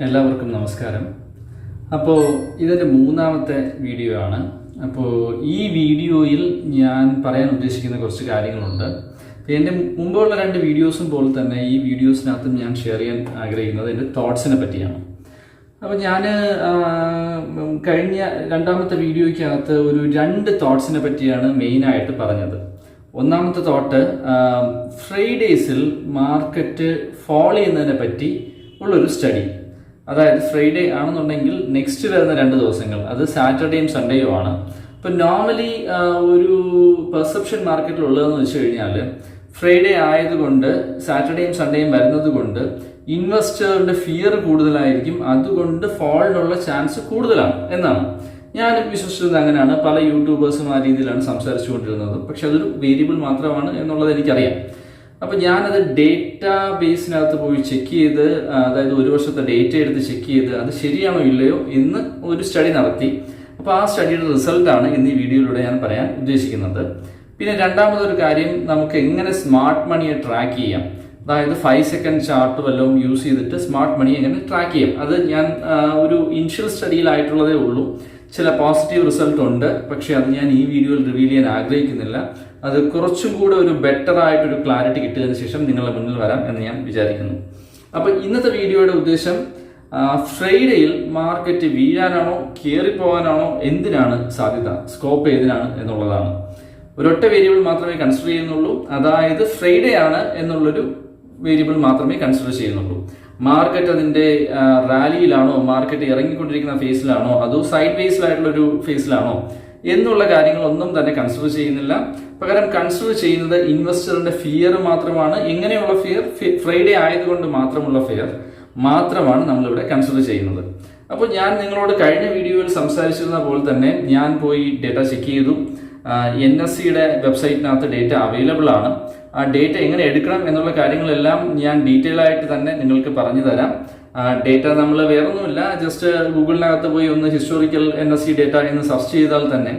എല്ലാവർക്കും നമസ്കാരം. അപ്പോൾ ഇതിൻ്റെ മൂന്നാമത്തെ വീഡിയോ ആണ്. അപ്പോൾ ഈ വീഡിയോയിൽ ഞാൻ പറയാൻ ഉദ്ദേശിക്കുന്ന കുറച്ച് കാര്യങ്ങളുണ്ട്. എൻ്റെ മുമ്പുള്ള രണ്ട് വീഡിയോസും പോലെ തന്നെ ഈ വീഡിയോസിനകത്തും ഞാൻ ഷെയർ ചെയ്യാൻ ആഗ്രഹിക്കുന്നത് എൻ്റെ തോട്ട്സിനെ പറ്റിയാണ്. അപ്പോൾ ഞാൻ കഴിഞ്ഞ രണ്ടാമത്തെ വീഡിയോയ്ക്കകത്ത് ഒരു രണ്ട് തോട്ട്സിനെ പറ്റിയാണ് മെയിനായിട്ട് പറഞ്ഞത്. ഒന്നാമത്തെ തോട്ട്, ഫ്രൈഡേസിൽ മാർക്കറ്റ് ഫോൾ ചെയ്യുന്നതിനെ പറ്റി ഉള്ളൊരു സ്റ്റഡി. അതായത് ഫ്രൈഡേ ആണെന്നുണ്ടെങ്കിൽ നെക്സ്റ്റ് വരുന്ന 2 ദിവസങ്ങൾ, അത് സാറ്റർഡേയും സൺഡേയും ആണ്. ഇപ്പം നോർമലി ഒരു പെർസെപ്ഷൻ മാർക്കറ്റിൽ ഉള്ളതെന്ന് വെച്ച് കഴിഞ്ഞാൽ ഫ്രൈഡേ ആയതുകൊണ്ട് സാറ്റർഡേയും സൺഡേയും വരുന്നത് കൊണ്ട് ഇൻവെസ്റ്ററിന്റെ ഫിയർ കൂടുതലായിരിക്കും, അതുകൊണ്ട് ഫോളിനുള്ള ചാൻസ് കൂടുതലാണ് എന്നാണ് ഞാൻ വിശ്വസിച്ചത്. അങ്ങനെയാണ് പല യൂട്യൂബേഴ്സും ആ രീതിയിലാണ് സംസാരിച്ചുകൊണ്ടിരുന്നത്. പക്ഷെ അതൊരു വേരിയബിൾ മാത്രമാണ് എന്നുള്ളത് എനിക്കറിയാം. അപ്പം ഞാനത് ഡേറ്റാ ബേസിനകത്ത് പോയി ചെക്ക് ചെയ്ത്, അതായത് ഒരു വർഷത്തെ ഡേറ്റ എടുത്ത് ചെക്ക് ചെയ്ത് അത് ശരിയാണോ ഇല്ലയോ എന്ന് ഒരു സ്റ്റഡി നടത്തി. അപ്പോൾ ആ സ്റ്റഡിയുടെ റിസൾട്ടാണ് ഇന്ന് ഈ വീഡിയോയിലൂടെ ഞാൻ പറയാൻ ഉദ്ദേശിക്കുന്നത്. പിന്നെ രണ്ടാമതൊരു കാര്യം, നമുക്ക് എങ്ങനെ സ്മാർട്ട് മണിയെ ട്രാക്ക് ചെയ്യാം, അതായത് 5 സെക്കൻഡ് ചാർട്ട് വല്ലതും യൂസ് ചെയ്തിട്ട് സ്മാർട്ട് മണി എങ്ങനെ ട്രാക്ക് ചെയ്യാം. അത് ഞാൻ ഒരു ഇനിഷ്യൽ സ്റ്റഡിയിലായിട്ടുള്ളതേ ഉള്ളൂ. ചില പോസിറ്റീവ് റിസൾട്ട് ഉണ്ട്, പക്ഷെ അത് ഞാൻ ഈ വീഡിയോയിൽ റിവീൽ ചെയ്യാൻ ആഗ്രഹിക്കുന്നില്ല. അത് കുറച്ചും കൂടെ ഒരു ബെറ്റർ ആയിട്ടൊരു ക്ലാരിറ്റി കിട്ടിയതിന് ശേഷം നിങ്ങളുടെ മുന്നിൽ വരാം എന്ന് ഞാൻ വിചാരിക്കുന്നു. അപ്പോൾ ഇന്നത്തെ വീഡിയോയുടെ ഉദ്ദേശം, ഫ്രൈഡേയിൽ മാർക്കറ്റ് വീഴാനാണോ കയറിപ്പോകാനാണോ, എന്തിനാണ് സാധ്യത, സ്കോപ്പ് ഏതിനാണ് എന്നുള്ളതാണ്. ഒരൊറ്റ വേരിയബിൾ മാത്രമേ കൺസിഡർ ചെയ്യുന്നുള്ളൂ, അതായത് ഫ്രൈഡേ ആണ് എന്നുള്ളൊരു വേരിയബിൾ മാത്രമേ കൺസിഡർ ചെയ്യുന്നുള്ളൂ. മാർക്കറ്റ് അതിന്റെ റാലിയിലാണോ, മാർക്കറ്റ് ഇറങ്ങിക്കൊണ്ടിരിക്കുന്ന ഫേസിലാണോ, അതോ സൈഡ് വേസിലായിട്ടുള്ളൊരു ഫേസിലാണോ എന്നുള്ള കാര്യങ്ങളൊന്നും തന്നെ കൺസിഡർ ചെയ്യുന്നില്ല. പകരം കൺസിഡർ ചെയ്യുന്നത് ഇൻവെസ്റ്ററിന്റെ ഫിയർ മാത്രമാണ്. എങ്ങനെയുള്ള ഫിയർ? ഫ്രൈഡേ ആയതുകൊണ്ട് മാത്രമുള്ള ഫിയർ മാത്രമാണ് നമ്മളിവിടെ കൺസിഡർ ചെയ്യുന്നത്. അപ്പോൾ ഞാൻ നിങ്ങളോട് കഴിഞ്ഞ വീഡിയോയിൽ സംസാരിച്ചിരുന്ന പോലെ തന്നെ ഞാൻ പോയി ഡേറ്റ ചെക്ക് ചെയ്തു. NSEയുടെ വെബ്സൈറ്റിനകത്ത് ഡേറ്റ അവൈലബിൾ ആണ്. ആ ഡേറ്റ എങ്ങനെ എടുക്കണം എന്നുള്ള കാര്യങ്ങളെല്ലാം ഞാൻ ഡീറ്റെയിൽ ആയിട്ട് തന്നെ നിങ്ങൾക്ക് പറഞ്ഞു തരാം. ഡേറ്റ നമ്മൾ വേറൊന്നുമില്ല, ജസ്റ്റ് ഗൂഗിളിനകത്ത് പോയി ഒന്ന് ഹിസ്റ്റോറിക്കൽ NSE ഡേറ്റ എന്ന് സെർച്ച് ചെയ്താൽ തന്നെ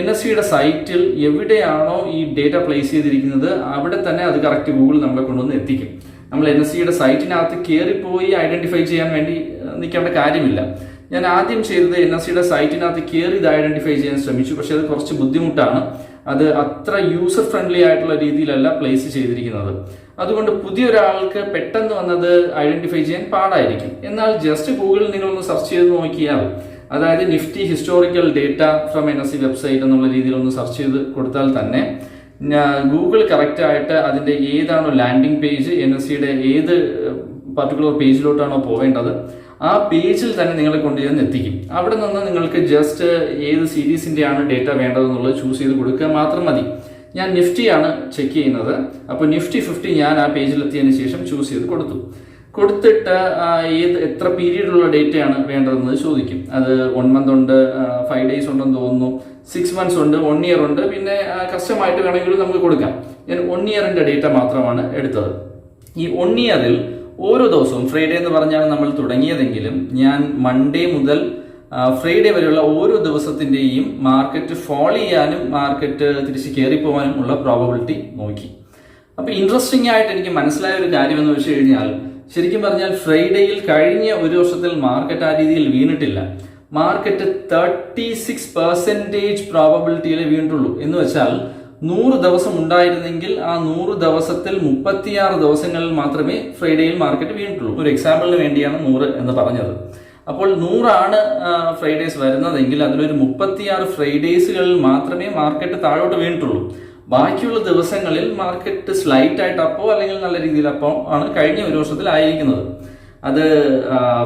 NSEയുടെ സൈറ്റിൽ എവിടെയാണോ ഈ ഡേറ്റ പ്ലേസ് ചെയ്തിരിക്കുന്നത് അവിടെ തന്നെ അത് കറക്റ്റ് ഗൂഗിൾ നമ്മളെ കൊണ്ടുവന്ന് എത്തിക്കും. നമ്മൾ NSEയുടെ സൈറ്റിനകത്ത് കയറിപ്പോയി ഐഡന്റിഫൈ ചെയ്യാൻ വേണ്ടി നിൽക്കേണ്ട കാര്യമില്ല. ഞാൻ ആദ്യം ചെയ്തത് NSEയുടെ സൈറ്റിനകത്ത് കയറി ഇത് ഐഡന്റിഫൈ ചെയ്യാൻ ശ്രമിച്ചു, പക്ഷെ അത് കുറച്ച് ബുദ്ധിമുട്ടാണ്. അത് അത്ര യൂസർ ഫ്രണ്ട്ലി ആയിട്ടുള്ള രീതിയിലല്ല പ്ലേസ് ചെയ്തിരിക്കുന്നത്. അതുകൊണ്ട് പുതിയൊരാൾക്ക് പെട്ടെന്ന് വന്നത് ഐഡന്റിഫൈ ചെയ്യാൻ പാടായിരിക്കും. എന്നാൽ ജസ്റ്റ് ഗൂഗിളിൽ നിങ്ങളൊന്ന് സെർച്ച് ചെയ്ത് നോക്കിയാൽ, അതായത് Nifty historical data from NSE website എന്നുള്ള രീതിയിൽ ഒന്ന് സെർച്ച് ചെയ്ത് കൊടുത്താൽ തന്നെ ഗൂഗിൾ കറക്റ്റ് ആയിട്ട് അതിന്റെ ഏതാണോ ലാൻഡിംഗ് പേജ്, NSEയുടെ ഏത് പർട്ടിക്കുലർ പേജിലോട്ടാണോ പോവേണ്ടത് ആ പേജിൽ തന്നെ നിങ്ങളെ കൊണ്ടുചെന്ന് എത്തിക്കും. അവിടെ നിന്ന് നിങ്ങൾക്ക് ജസ്റ്റ് ഏത് സീരീസിന്റെ ആണ് ഡേറ്റ വേണ്ടതെന്നുള്ളത് ചൂസ് ചെയ്ത് കൊടുക്കുക മാത്രം മതി. ഞാൻ നിഫ്റ്റിയാണ് ചെക്ക് ചെയ്യുന്നത്. അപ്പോൾ നിഫ്റ്റി 50 ഞാൻ ആ പേജിൽ എത്തിയതിനു ശേഷം ചൂസ് ചെയ്ത് കൊടുത്തിട്ട് എത്ര പീരീഡുള്ള ഡേറ്റയാണ് വേണ്ടതെന്നത് ചോദിക്കും. അത് 1 മന്ത് ഉണ്ട്, 5 ഡേയ്സ് ഉണ്ടെന്ന് തോന്നുന്നു, 6 മന്ത്സ് ഉണ്ട്, 1 ഇയർ ഉണ്ട്, പിന്നെ കസ്റ്റമായിട്ട് വേണമെങ്കിലും നമുക്ക് കൊടുക്കാം. ഞാൻ 1 ഇയറിന്റെ ഡേറ്റ മാത്രമാണ് എടുത്തത്. ഈ 1 ഇയറിൽ ഓരോ ദിവസവും, ഫ്രൈഡേ എന്ന് പറഞ്ഞാണ് നമ്മൾ തുടങ്ങിയതെങ്കിലും, ഞാൻ മൺഡേ മുതൽ ഫ്രൈഡേ വരെയുള്ള ഓരോ ദിവസത്തിന്റെയും മാർക്കറ്റ് ഫോൾ ചെയ്യാനും മാർക്കറ്റ് തിരിച്ച് കയറിപ്പോവാനും ഉള്ള പ്രോബബിലിറ്റി നോക്കി. അപ്പൊ ഇൻട്രസ്റ്റിംഗ് ആയിട്ട് എനിക്ക് മനസ്സിലായ ഒരു കാര്യം എന്ന് വെച്ച് കഴിഞ്ഞാൽ, ശരിക്കും പറഞ്ഞാൽ ഫ്രൈഡേയിൽ കഴിഞ്ഞ ഒരു വർഷത്തിൽ മാർക്കറ്റ് ആ രീതിയിൽ വീണിട്ടില്ല. മാർക്കറ്റ് 36% പ്രോബബിലിറ്റിയിലെ വീണിട്ടുള്ളൂ. എന്ന് വെച്ചാൽ 100 ദിവസം ഉണ്ടായിരുന്നെങ്കിൽ ആ 100 ദിവസത്തിൽ 36 ദിവസങ്ങളിൽ മാത്രമേ ഫ്രൈഡേയിൽ മാർക്കറ്റ് വീണിട്ടുള്ളൂ. ഒരു എക്സാമ്പിളിന് വേണ്ടിയാണ് 100 എന്ന് പറഞ്ഞത്. അപ്പോൾ 100 ആണ് ഫ്രൈഡേസ് വരുന്നതെങ്കിൽ അതിലൊരു 36 ഫ്രൈഡേസുകളിൽ മാത്രമേ മാർക്കറ്റ് താഴോട്ട് വീണിട്ടുള്ളൂ. ബാക്കിയുള്ള ദിവസങ്ങളിൽ മാർക്കറ്റ് സ്ലൈറ്റ് ആയിട്ട് അപ്പോ അല്ലെങ്കിൽ നല്ല രീതിയിൽ അപ്പോ ആണ് കഴിഞ്ഞ ഒരു വർഷത്തിൽ ആയിരിക്കുന്നത്. അത്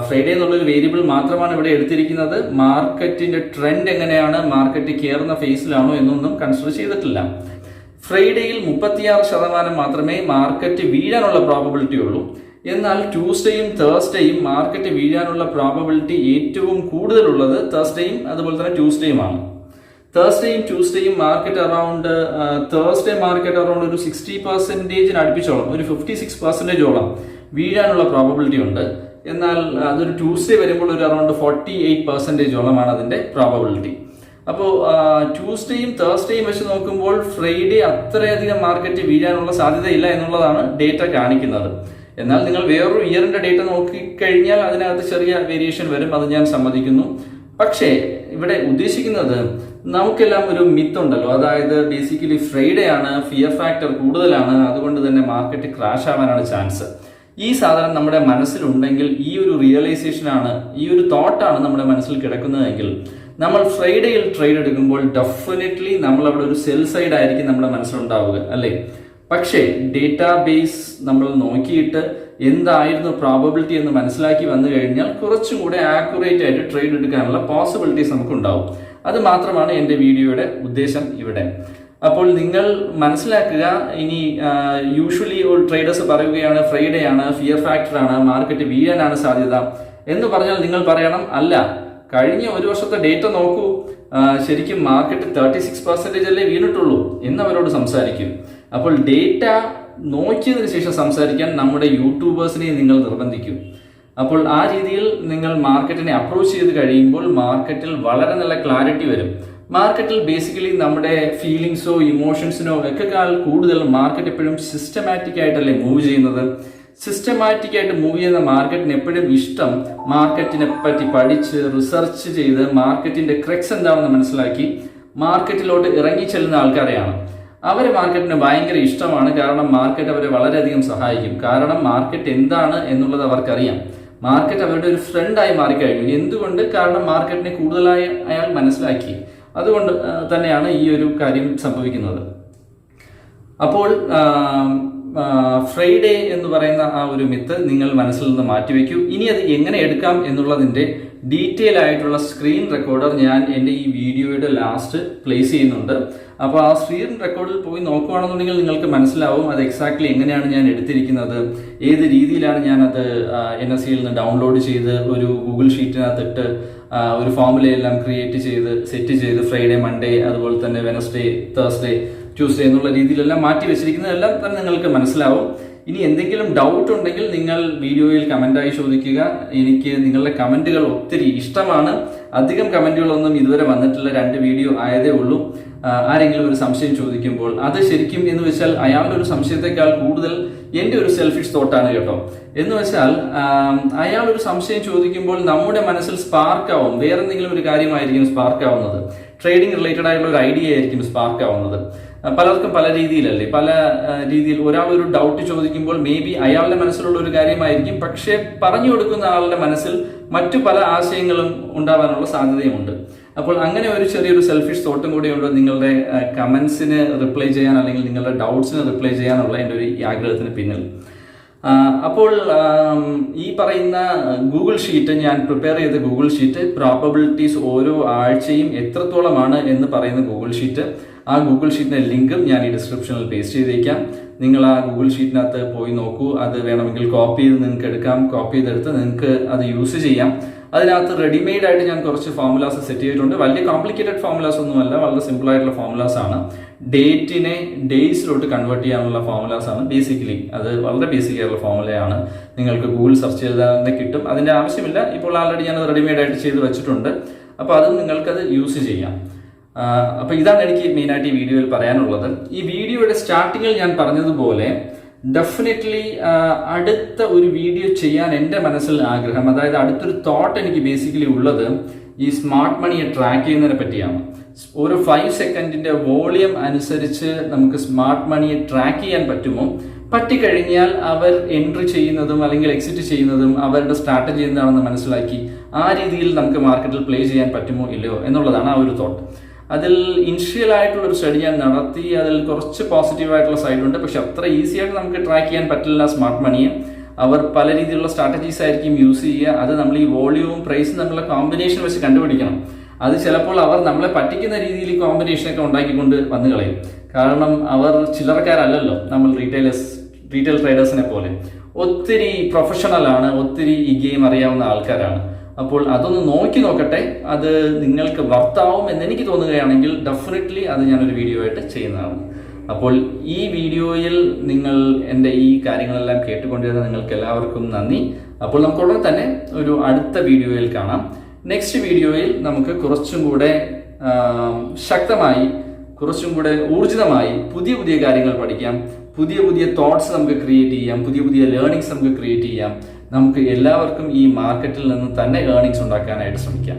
ഫ്രൈഡേ എന്നുള്ളൊരു വേരിയബിൾ മാത്രമാണ് ഇവിടെ എടുത്തിരിക്കുന്നത്. മാർക്കറ്റിന്റെ ട്രെൻഡ് എങ്ങനെയാണ്, മാർക്കറ്റ് കയറുന്ന ഫേസിലാണോ എന്നൊന്നും കൺസിഡർ ചെയ്തിട്ടില്ല. ഫ്രൈഡേയിൽ 36% മാത്രമേ മാർക്കറ്റ് വീഴാനുള്ള പ്രോബബിലിറ്റി ഉള്ളൂ. എന്നാൽ ട്യൂസ്ഡേയും തേഴ്സ്ഡേയും മാർക്കറ്റ് വീഴാനുള്ള പ്രോബബിലിറ്റി ഏറ്റവും കൂടുതലുള്ളത് തേഴ്സ്ഡേയും അതുപോലെ തന്നെ ട്യൂസ്ഡേയുമാണ്. തേഴ്സ്ഡേയും ട്യൂസ്ഡേയും market around, Thursday market around ഒരു 60% അടുപ്പിച്ചോളം, ഒരു 56%ഓളം വീഴാനുള്ള പ്രോബബിലിറ്റി ഉണ്ട്. എന്നാൽ അതൊരു ട്യൂസ്ഡേ വരുമ്പോൾ ഒരു അറൌണ്ട് 48%ഓളമാണ് അതിന്റെ പ്രോബബിലിറ്റി. അപ്പോൾ ട്യൂസ്ഡേയും തേഴ്സ്ഡേയും വെച്ച് നോക്കുമ്പോൾ ഫ്രൈഡേ അത്രയധികം മാർക്കറ്റ് വീഴാനുള്ള സാധ്യതയില്ല എന്നുള്ളതാണ് ഡേറ്റ കാണിക്കുന്നത്. എന്നാൽ നിങ്ങൾ വേറൊരു ഇയറിന്റെ ഡേറ്റ നോക്കിക്കഴിഞ്ഞാൽ അതിനകത്ത് ചെറിയ വേരിയേഷൻ വരും, അത് ഞാൻ സമ്മതിക്കുന്നു. പക്ഷേ ഇവിടെ ഉദ്ദേശിക്കുന്നത് നമുക്കെല്ലാം ഒരു മിത്ത് ഉണ്ടല്ലോ, അതായത് ബേസിക്കലി ഫ്രൈഡേ ആണ്, ഫിയർ ഫാക്ടർ കൂടുതലാണ്, അതുകൊണ്ട് തന്നെ മാർക്കറ്റ് ക്രാഷ് ആവാനാണ് ചാൻസ്. ഈ സാധനം നമ്മുടെ മനസ്സിലുണ്ടെങ്കിൽ, ഈ ഒരു റിയലൈസേഷൻ ആണ്, ഈ ഒരു തോട്ടാണ് നമ്മുടെ മനസ്സിൽ കിടക്കുന്നതെങ്കിൽ നമ്മൾ ഫ്രൈഡേയിൽ ട്രേഡ് എടുക്കുമ്പോൾ ഡെഫിനറ്റ്ലി നമ്മൾ അവിടെ ഒരു സെൽ സൈഡ് ആയിരിക്കും നമ്മുടെ മനസ്സിലുണ്ടാവുക, അല്ലേ? പക്ഷേ ഡേറ്റാബേസ് നമ്മൾ നോക്കിയിട്ട് എന്തായിരുന്നു പ്രോബബിലിറ്റി എന്ന് മനസ്സിലാക്കി വന്നു കഴിഞ്ഞാൽ കുറച്ചും കൂടെ ആക്യുറേറ്റ് ആയിട്ട് ട്രേഡ് എടുക്കാനുള്ള പോസിബിലിറ്റീസ് നമുക്കുണ്ടാവും. അത് മാത്രമാണ് എൻ്റെ വീഡിയോയുടെ ഉദ്ദേശം ഇവിടെ. അപ്പോൾ നിങ്ങൾ മനസ്സിലാക്കുക, ഇനി യൂഷ്വലി ട്രേഡേഴ്സ് പറയുകയാണ് ഫ്രൈഡേ ആണ്, ഫിയർ ഫാക്ടർ ആണ്, മാർക്കറ്റ് വീഴാനാണ് സാധ്യത എന്ന് പറഞ്ഞാൽ നിങ്ങൾ പറയണം, അല്ല, കഴിഞ്ഞ ഒരു വർഷത്തെ ഡേറ്റ നോക്കൂ, ശരിക്കും മാർക്കറ്റ് 36% അല്ലേ വീണിട്ടുള്ളൂ എന്നവരോട് സംസാരിക്കും. അപ്പോൾ ഡേറ്റ നോക്കിയതിനു ശേഷം സംസാരിക്കാൻ നമ്മുടെ യൂട്യൂബേഴ്സിനെ നിങ്ങൾ നിർബന്ധിക്കും. അപ്പോൾ ആ രീതിയിൽ നിങ്ങൾ മാർക്കറ്റിനെ അപ്രോച്ച് ചെയ്ത് കഴിയുമ്പോൾ മാർക്കറ്റിൽ വളരെ നല്ല ക്ലാരിറ്റി വരും. മാർക്കറ്റിൽ ബേസിക്കലി നമ്മുടെ ഫീലിങ്സോ ഇമോഷൻസിനോ ഒക്കെക്കാൾ കൂടുതൽ മാർക്കറ്റ് എപ്പോഴും സിസ്റ്റമാറ്റിക് ആയിട്ടല്ലേ മൂവ് ചെയ്യുന്നത്. സിസ്റ്റമാറ്റിക് ആയിട്ട് മൂവ് ചെയ്യുന്ന മാർക്കറ്റിന് എപ്പോഴും ഇഷ്ടം മാർക്കറ്റിനെ പറ്റി പഠിച്ച് റിസർച്ച് ചെയ്ത് മാർക്കറ്റിന്റെ ക്രെക്സ് എന്താണെന്ന് മനസ്സിലാക്കി മാർക്കറ്റിലോട്ട് ഇറങ്ങി ചെല്ലുന്ന ആൾക്കാരെയാണ്. അവരെ മാർക്കറ്റിന് ഭയങ്കര ഇഷ്ടമാണ്, കാരണം മാർക്കറ്റ് അവരെ വളരെയധികം സഹായിക്കും. കാരണം മാർക്കറ്റ് എന്താണ് എന്നുള്ളത് അവർക്കറിയാം. മാർക്കറ്റ് അവരുടെ ഒരു ഫ്രണ്ടായി മാറിക്കഴിഞ്ഞു. എന്തുകൊണ്ട്? കാരണം മാർക്കറ്റിനെ കൂടുതലായി അയാൾ മനസ്സിലാക്കി. അതുകൊണ്ട് തന്നെയാണ് ഈ ഒരു കാര്യം സംഭവിക്കുന്നത്. അപ്പോൾ ഫ്രൈഡേ എന്ന് പറയുന്ന ആ ഒരു മിത്ത് നിങ്ങൾ മനസ്സിൽ നിന്ന് മാറ്റിവെക്കൂ. ഇനി അത് എങ്ങനെ എടുക്കാം എന്നുള്ളതിന്റെ ഡീറ്റെയിൽ ആയിട്ടുള്ള സ്ക്രീൻ റെക്കോർഡർ ഞാൻ എൻ്റെ ഈ വീഡിയോയുടെ ലാസ്റ്റ് പ്ലേസ് ചെയ്യുന്നുണ്ട്. അപ്പോൾ ആ സ്ക്രീൻ റെക്കോർഡിൽ പോയി നോക്കുകയാണെന്നുണ്ടെങ്കിൽ നിങ്ങൾക്ക് മനസ്സിലാവും അത് എക്സാക്ട്ലി എങ്ങനെയാണ് ഞാൻ എടുത്തിരിക്കുന്നത്, ഏത് രീതിയിലാണ് ഞാനത് NSE നിന്ന് ഡൗൺലോഡ് ചെയ്ത് ഒരു ഗൂഗിൾ ഷീറ്റിനകത്തിട്ട് ഒരു ഫോമുലയെല്ലാം ക്രിയേറ്റ് ചെയ്ത് സെറ്റ് ചെയ്ത് ഫ്രൈഡേ, മൺഡേ, അതുപോലെ തന്നെ വെനസ്ഡേ, തേഴ്സ്ഡേ, ട്യൂസ്ഡേ എന്നുള്ള രീതിയിലെല്ലാം മാറ്റി വെച്ചിരിക്കുന്നതെല്ലാം തന്നെ നിങ്ങൾക്ക് മനസ്സിലാവും. ഇനി എന്തെങ്കിലും ഡൗട്ട് ഉണ്ടെങ്കിൽ നിങ്ങൾ വീഡിയോയിൽ കമന്റായി ചോദിക്കുക. എനിക്ക് നിങ്ങളുടെ കമന്റുകൾ ഒത്തിരി ഇഷ്ടമാണ്. അധികം കമന്റുകളൊന്നും ഇതുവരെ വന്നിട്ടില്ല, 2 വീഡിയോ ആയതേ ഉള്ളൂ. ആരെങ്കിലും ഒരു സംശയം ചോദിക്കുമ്പോൾ അത് ശരിക്കും എന്ന് വെച്ചാൽ അയാളുടെ ഒരു സംശയത്തെക്കാൾ കൂടുതൽ എൻ്റെ ഒരു സെൽഫിഷ് തോട്ടാണ് കേട്ടോ. എന്ന് വെച്ചാൽ അയാൾ ഒരു സംശയം ചോദിക്കുമ്പോൾ നമ്മുടെ മനസ്സിൽ സ്പാർക്ക് ആവും, വേറെ എന്തെങ്കിലും ഒരു കാര്യമായിരിക്കും സ്പാർക്ക് ആവുന്നത്, ട്രേഡിംഗ് റിലേറ്റഡ് ആയിട്ടുള്ള ഒരു ഐഡിയ ആയിരിക്കും സ്പാർക്ക് ആവുന്നത്. പലർക്കും പല രീതിയിലല്ലേ, പല രീതിയിൽ ഒരാൾ ഒരു ഡൗട്ട് ചോദിക്കുമ്പോൾ മേ ബി അയാളുടെ മനസ്സിലുള്ള ഒരു കാര്യമായിരിക്കും, പക്ഷെ പറഞ്ഞു കൊടുക്കുന്ന ആളുടെ മനസ്സിൽ മറ്റു പല ആശയങ്ങളും ഉണ്ടാവാനുള്ള സാധ്യതയുമുണ്ട്. അപ്പോൾ അങ്ങനെ ഒരു ചെറിയൊരു സെൽഫിഷ് തോട്ടും കൂടിയുണ്ട് നിങ്ങളുടെ കമന്റ്സിന് റിപ്ലൈ ചെയ്യാൻ, അല്ലെങ്കിൽ നിങ്ങളുടെ ഡൗട്ട്സിന് റിപ്ലൈ ചെയ്യാനുള്ള എൻ്റെ ഒരു ആഗ്രഹത്തിന് പിന്നിൽ. അപ്പോൾ ഈ പറയുന്ന ഗൂഗിൾ ഷീറ്റ്, ഞാൻ പ്രിപ്പയർ ചെയ്ത ഗൂഗിൾ ഷീറ്റ്, പ്രോബബിലിറ്റീസ് ഓരോ ആഴ്ചയും എത്രത്തോളമാണ് എന്ന് പറയുന്ന ഗൂഗിൾ ഷീറ്റ്, ആ ഗൂഗിൾ ഷീറ്റിന്റെ ലിങ്കും ഞാൻ ഈ ഡിസ്ക്രിപ്ഷനിൽ പേസ്റ്റ് ചെയ്തേക്കാം. നിങ്ങൾ ആ ഗൂഗിൾ ഷീറ്റിനകത്ത് പോയി നോക്കൂ. അത് വേണമെങ്കിൽ കോപ്പി ചെയ്ത് നിങ്ങൾക്ക് എടുക്കാം. കോപ്പി ചെയ്തെടുത്ത് നിങ്ങൾക്ക് അത് യൂസ് ചെയ്യാം. അതിനകത്ത് റെഡിമെയ്ഡ് ആയിട്ട് ഞാൻ കുറച്ച് ഫോർമുലാസ് സെറ്റ് ചെയ്തിട്ടുണ്ട്. വലിയ കോംപ്ലിക്കേറ്റഡ് ഫോർമുലാസ് ഒന്നുമല്ല, വളരെ സിമ്പിൾ ആയിട്ടുള്ള ഫോർമുലാസ് ആണ്. ഡേറ്റിനെ ഡേയ്സിലോട്ട് കൺവേർട്ട് ചെയ്യാനുള്ള ഫോർമുലാസ് ആണ് ബേസിക്കലി. അത് വളരെ ബേസിക് ആയിട്ടുള്ള ഫോർമുലയാണ്. നിങ്ങൾക്ക് ഗൂഗിൾ സെർച്ച് ചെയ്താൽ തന്നെ കിട്ടും. അതിന്റെ ആവശ്യമില്ല, ഇപ്പോൾ ആൾറെഡി ഞാൻ റെഡിമെയ്ഡ് ആയിട്ട് ചെയ്ത് വെച്ചിട്ടുണ്ട്. അപ്പോൾ അത് നിങ്ങൾക്കത് യൂസ് ചെയ്യാം. അപ്പോൾ ഇതാണ് എനിക്ക് മെയിനായിട്ട് ഈ വീഡിയോയിൽ പറയാനുള്ളത്. ഈ വീഡിയോയുടെ സ്റ്റാർട്ടിങ്ങിൽ ഞാൻ പറഞ്ഞതുപോലെ ഡെഫിനറ്റ്ലി അടുത്ത ഒരു വീഡിയോ ചെയ്യാൻ എൻ്റെ മനസ്സിൽ ആഗ്രഹം, അതായത് അടുത്തൊരു തോട്ട് എനിക്ക് ബേസിക്കലി ഉള്ളത് ഈ സ്മാർട്ട് മണിയെ ട്രാക്ക് ചെയ്യുന്നതിനെ പറ്റിയാണ്. ഒരു 5 സെക്കൻഡിന്റെ വോളിയം അനുസരിച്ച് നമുക്ക് സ്മാർട്ട് മണിയെ ട്രാക്ക് ചെയ്യാൻ പറ്റുമോ? പറ്റിക്കഴിഞ്ഞാൽ അവർ എൻട്രി ചെയ്യുന്നതും അല്ലെങ്കിൽ എക്സിറ്റ് ചെയ്യുന്നതും അവരുടെ സ്ട്രാറ്റജി എന്താണെന്ന് മനസ്സിലാക്കി ആ രീതിയിൽ നമുക്ക് മാർക്കറ്റിൽ പ്ലേ ചെയ്യാൻ പറ്റുമോ ഇല്ലയോ എന്നുള്ളതാണ് ആ ഒരു തോട്ട്. അതിൽ ഇനിഷ്യൽ ആയിട്ടുള്ള ഒരു സ്റ്റഡി ഞാൻ നടത്തി. അതിൽ കുറച്ച് പോസിറ്റീവ് ആയിട്ടുള്ള സൈഡ് ഉണ്ട്, പക്ഷെ അത്ര ഈസി ആയിട്ട് നമുക്ക് ട്രാക്ക് ചെയ്യാൻ പറ്റില്ല സ്മാർട്ട് മണിയെ. അവർ പല രീതിയിലുള്ള സ്ട്രാറ്റജീസ് ആയിരിക്കും യൂസ് ചെയ്യുക. അത് നമ്മൾ ഈ വോളിയവും പ്രൈസും തമ്മിലുള്ള കോമ്പിനേഷൻ വെച്ച് കണ്ടുപിടിക്കണം. അത് ചിലപ്പോൾ അവർ നമ്മളെ പറ്റിക്കുന്ന രീതിയിൽ ഈ കോമ്പിനേഷനൊക്കെ ഉണ്ടാക്കിക്കൊണ്ട് വന്നു കളയും. കാരണം അവർ ചില്ലറക്കാരല്ലല്ലോ, നമ്മൾ റീറ്റെയിൽ ട്രേഡേഴ്സിനെ പോലെ ഒത്തിരി പ്രൊഫഷണൽ ആണ്, ഒത്തിരി ഈ ഗെയിം അറിയാവുന്ന ആൾക്കാരാണ്. അപ്പോൾ അതൊന്ന് നോക്കട്ടെ. അത് നിങ്ങൾക്ക് വർത്താവും എന്നെനിക്ക് തോന്നുകയാണെങ്കിൽ ഡെഫിനറ്റ്ലി അത് ഞാനൊരു വീഡിയോ ആയിട്ട് ചെയ്യുന്നതാണ്. അപ്പോൾ ഈ വീഡിയോയിൽ നിങ്ങൾ എൻ്റെ ഈ കാര്യങ്ങളെല്ലാം കേട്ടുകൊണ്ടിരുന്ന നിങ്ങൾക്ക് എല്ലാവർക്കും നന്ദി. അപ്പോൾ നമുക്ക് ഉടനെ തന്നെ ഒരു അടുത്ത വീഡിയോയിൽ കാണാം. നെക്സ്റ്റ് വീഡിയോയിൽ നമുക്ക് കുറച്ചും കൂടെ ശക്തമായി, കുറച്ചും കൂടെ ഊർജിതമായി പുതിയ കാര്യങ്ങൾ പഠിക്കാം. പുതിയ പുതിയ തോട്ട്സ് നമുക്ക് ക്രിയേറ്റ് ചെയ്യാം, പുതിയ പുതിയ ലേണിങ്സ് നമുക്ക് ക്രിയേറ്റ് ചെയ്യാം. നമുക്ക് എല്ലാവർക്കും ഈ മാർക്കറ്റിൽ നിന്ന് തന്നെ ഏർണിങ്സ് ഉണ്ടാക്കാനായിട്ട് ശ്രമിക്കാം.